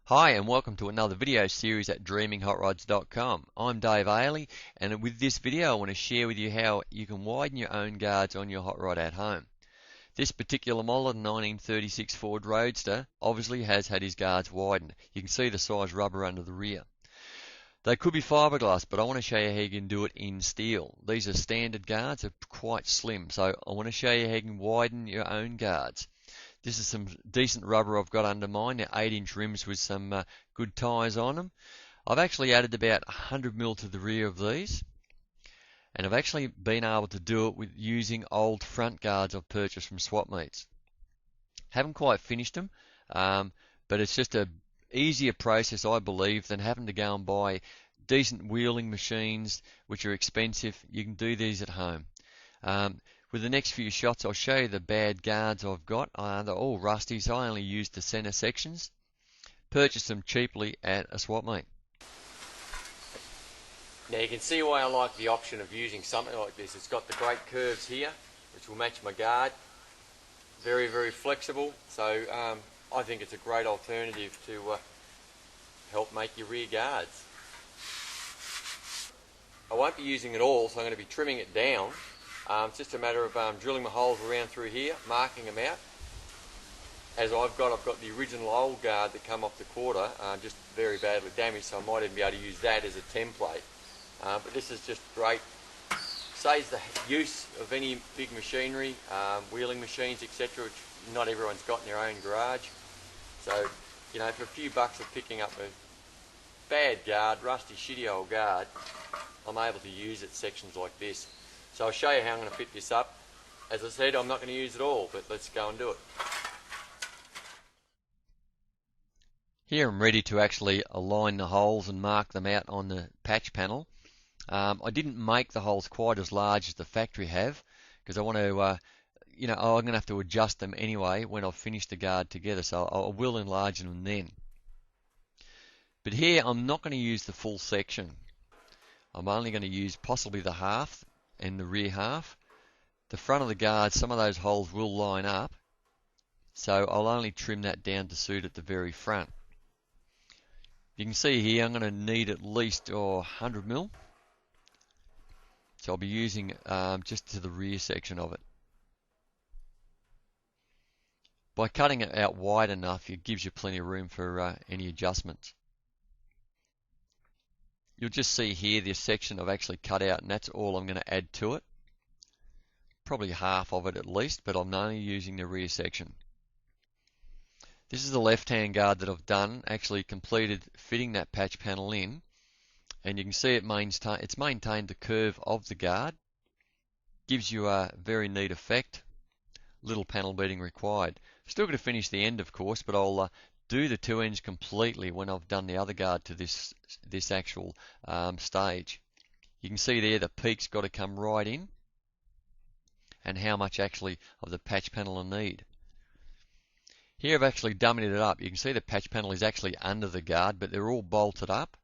Hi and welcome to another video series at dreaminghotrods.com. I'm Dave Ailey, and with this video I want to share with you how you can widen your own guards on your hot rod at home. This particular model, the 1936 Ford Roadster, obviously has had his guards widened. You can see the size rubber under the rear. They could be fiberglass, but I want to show you how you can do it in steel. These are standard guards, they're quite slim, so I want to show you how you can widen your own guards. This is some decent rubber I've got under mine. They're 8-inch rims with some good tyres on them. I've actually added about 100mm to the rear of these, and I've actually been able to do it with using old front guards I've purchased from swap meets. Haven't quite finished them, but it's just a easier process, I believe, than having to go and buy decent wheeling machines, which are expensive. You can do these at home. With the next few shots, I'll show you the bad guards I've got. They're all rusty, so I only use the center sections. Purchased them cheaply at a swap meet. Now you can see why I like the option of using something like this. It's got the great curves here, which will match my guard. Very, very flexible, so I think it's a great alternative to help make your rear guards. I won't be using it all, so I'm going to be trimming it down. It's just a matter of drilling my holes around through here, marking them out. As I've got the original old guard that come off the quarter, just very badly damaged, so I might even be able to use that as a template. But this is just great. Saves the use of any big machinery, wheeling machines, etc., which not everyone's got in their own garage. So, you know, for a few bucks of picking up a bad guard, rusty, shitty old guard, I'm able to use it sections like this. So I'll show you how I'm going to fit this up. As I said, I'm not going to use it all, but let's go and do it. Here I'm ready to actually align the holes and mark them out on the patch panel. I didn't make the holes quite as large as the factory have, because I want to, I'm going to have to adjust them anyway when I've finished the guard together, so I will enlarge them then. But here I'm not going to use the full section. I'm only going to use possibly the half and the rear half. The front of the guard, some of those holes will line up, so I'll only trim that down to suit at the very front. You can see here I'm going to need at least 100mm, so I'll be using just to the rear section of it. By cutting it out wide enough, it gives you plenty of room for any adjustments. You'll just see here this section I've actually cut out, and that's all I'm going to add to it. Probably half of it at least, but I'm only using the rear section. This is the left-hand guard that I've done, actually completed fitting that patch panel in, and you can see it's maintained the curve of the guard. Gives you a very neat effect. Little panel beading required. Still got to finish the end, of course, but I'll do the two ends completely when I've done the other guard to this actual stage. You can see there the peak's got to come right in, and how much actually of the patch panel I need. Here I've actually dummied it up. You can see the patch panel is actually under the guard, but they're all bolted up.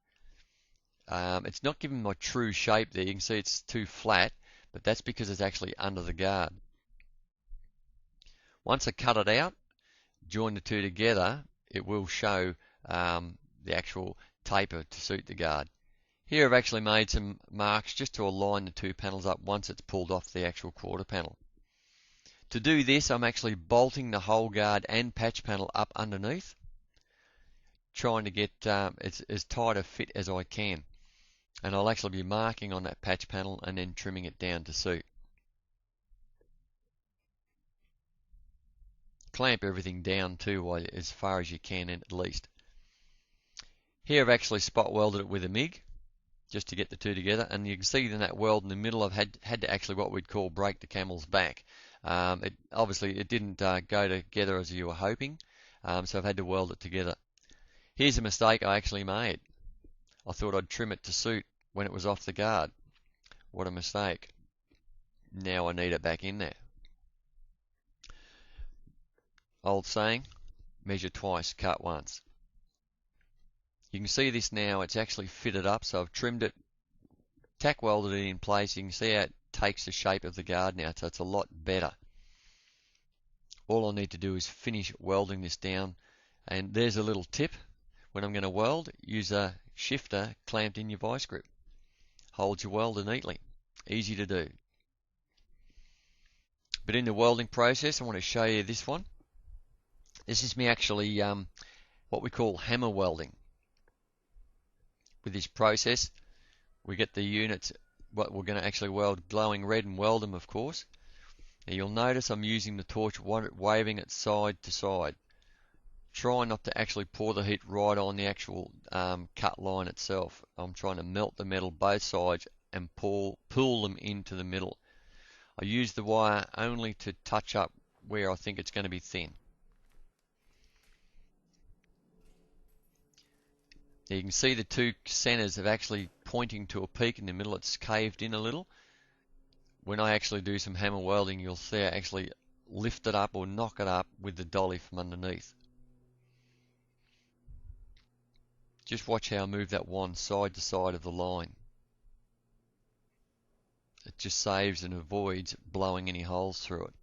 It's not giving my true shape there. You can see it's too flat, but that's because it's actually under the guard. Once I cut it out, join the two together, it will show the actual taper to suit the guard. Here I've actually made some marks just to align the two panels up once it's pulled off the actual quarter panel. To do this, I'm actually bolting the whole guard and patch panel up underneath, trying to get as tight a fit as I can. And I'll actually be marking on that patch panel and then trimming it down to suit. Clamp everything down too, as far as you can at least. Here I've actually spot welded it with a MIG just to get the two together, and you can see in that weld in the middle I've had to actually what we'd call break the camel's back. Obviously it didn't go together as you were hoping, so I've had to weld it together. Here's a mistake I actually made. I thought I'd trim it to suit when it was off the guard. What a mistake. Now I need it back in there. Old saying, measure twice, cut once. You can see this now, it's actually fitted up, so I've trimmed it, tack welded it in place. You can see how it takes the shape of the guard now, so it's a lot better. All I need to do is finish welding this down, and there's a little tip. when I'm going to weld, use a shifter clamped in your vice grip. Holds your welder neatly. Easy to do. But in the welding process, I want to show you this one. This is me actually what we call hammer welding. With this process, we get the units, what we're going to actually weld, glowing red and weld them, of course. Now you'll notice I'm using the torch, waving it side to side. Try not to actually pour the heat right on the actual cut line itself. I'm trying to melt the metal both sides and pull them into the middle. I use the wire only to touch up where I think it's going to be thin. You can see the two centers are actually pointing to a peak in the middle. It's caved in a little. When I actually do some hammer welding, you'll see I actually lift it up or knock it up with the dolly from underneath. Just watch how I move that wand side to side of the line. It just saves and avoids blowing any holes through it.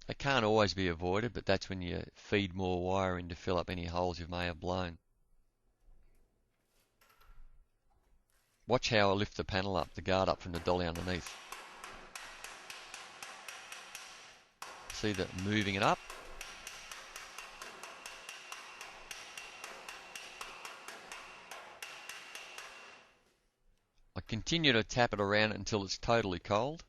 It can't always be avoided, but that's when you feed more wire in to fill up any holes you may have blown. Watch how I lift the panel up, the guard up from the dolly underneath. See that moving it up? I continue to tap it around until it's totally cold,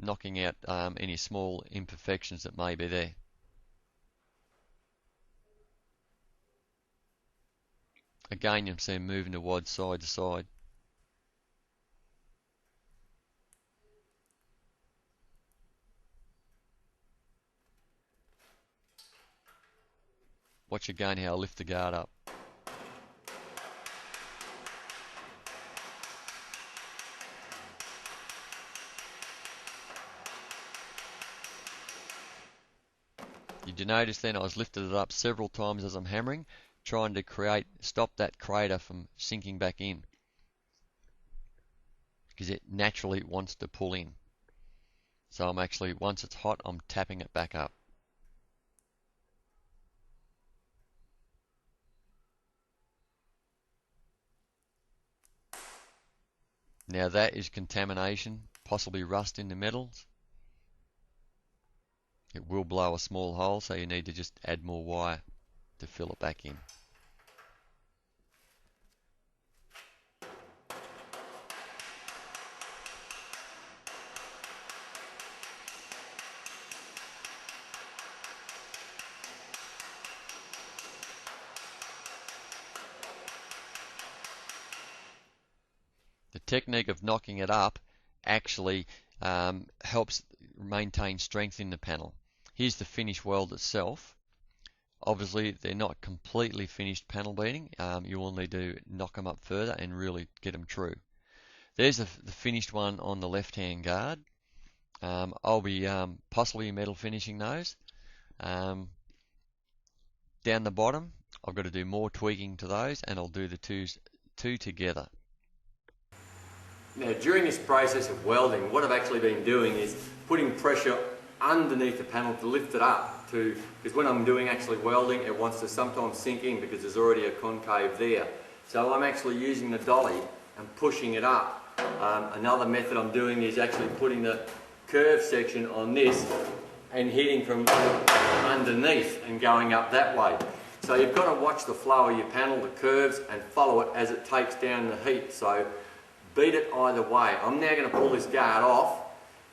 knocking out any small imperfections that may be there. Again, you see moving the wad side to side. Watch again how I lift the guard up. Did you notice then I was lifted it up several times as I'm hammering, trying to stop that crater from sinking back in, because it naturally wants to pull in. So I'm actually, once it's hot, I'm tapping it back up. Now that is contamination, possibly rust in the metals. It will blow a small hole, so you need to just add more wire to fill it back in. The technique of knocking it up actually helps maintain strength in the panel. Here's the finished weld itself. Obviously they're not completely finished panel beating. You will need to knock them up further and really get them true. There's the finished one on the left hand guard. I'll be possibly metal finishing those. Down the bottom I've got to do more tweaking to those, and I'll do the two together. Now during this process of welding, what I've actually been doing is putting pressure underneath the panel to lift it up, because when I'm doing actually welding, it wants to sometimes sink in because there's already a concave there. So I'm actually using the dolly and pushing it up. Another method I'm doing is actually putting the curve section on this and hitting from underneath and going up that way. So you've got to watch the flow of your panel, the curves, and follow it as it takes down the heat. So beat it either way. I'm now going to pull this guard off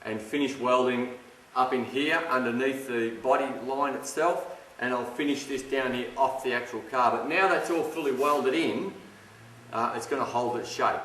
and finish welding up in here underneath the body line itself, and I'll finish this down here off the actual car. But now that's all fully welded in, it's going to hold its shape.